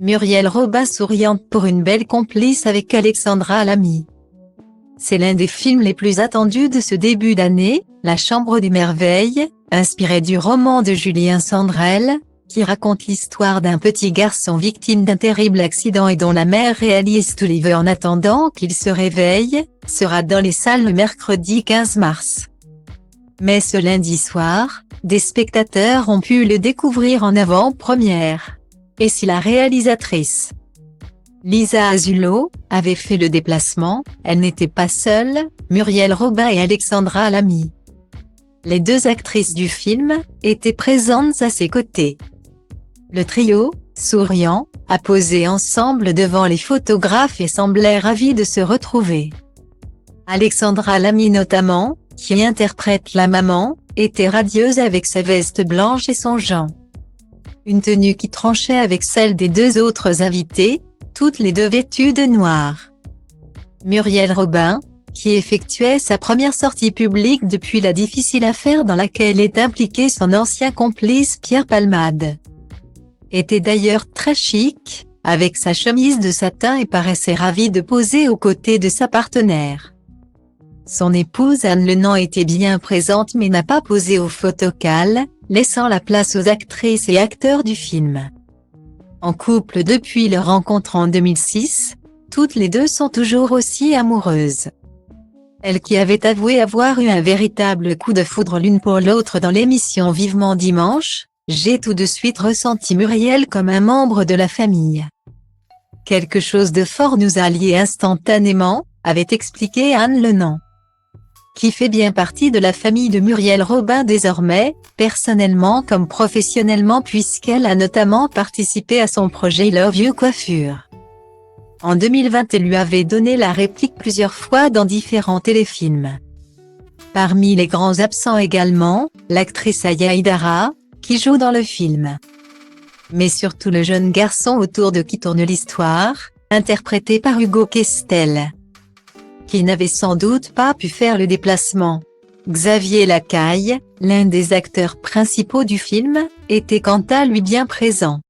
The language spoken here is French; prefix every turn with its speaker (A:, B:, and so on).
A: Muriel Robin souriante pour une belle complice avec Alexandra Lamy. C'est l'un des films les plus attendus de ce début d'année, La Chambre des Merveilles, inspiré du roman de Julien Sandrel, qui raconte l'histoire d'un petit garçon victime d'un terrible accident et dont la mère réalise tout les vœux en attendant qu'il se réveille, sera dans les salles le mercredi 15 mars. Mais ce lundi soir, des spectateurs ont pu le découvrir en avant-première. Et si la réalisatrice Lisa Azulo avait fait le déplacement, elle n'était pas seule, Muriel Robin et Alexandra Lamy. Les deux actrices du film étaient présentes à ses côtés. Le trio, souriant, a posé ensemble devant les photographes et semblait ravi de se retrouver. Alexandra Lamy notamment, qui interprète la maman, était radieuse avec sa veste blanche et son gant. Une tenue qui tranchait avec celle des deux autres invitées, toutes les deux vêtues de noir. Muriel Robin, qui effectuait sa première sortie publique depuis la difficile affaire dans laquelle est impliqué son ancien complice Pierre Palmade, était d'ailleurs très chic, avec sa chemise de satin et paraissait ravie de poser aux côtés de sa partenaire. Son épouse Anne Lenant était bien présente mais n'a pas posé au photocal, laissant la place aux actrices et acteurs du film. En couple depuis leur rencontre en 2006, toutes les deux sont toujours aussi amoureuses. Elle qui avait avoué avoir eu un véritable coup de foudre l'une pour l'autre dans l'émission Vivement Dimanche, j'ai tout de suite ressenti Muriel comme un membre de la famille. Quelque chose de fort nous a liés instantanément, avait expliqué Anne Lenant, qui fait bien partie de la famille de Muriel Robin désormais, personnellement comme professionnellement puisqu'elle a notamment participé à son projet Love You Coiffure. En 2020 elle lui avait donné la réplique plusieurs fois dans différents téléfilms. Parmi les grands absents également, l'actrice Aya Hidara, qui joue dans le film. Mais surtout le jeune garçon autour de qui tourne l'histoire, interprété par Hugo Questel, qui n'avait sans doute pas pu faire le déplacement. Xavier Lacaille, l'un des acteurs principaux du film, était quant à lui bien présent.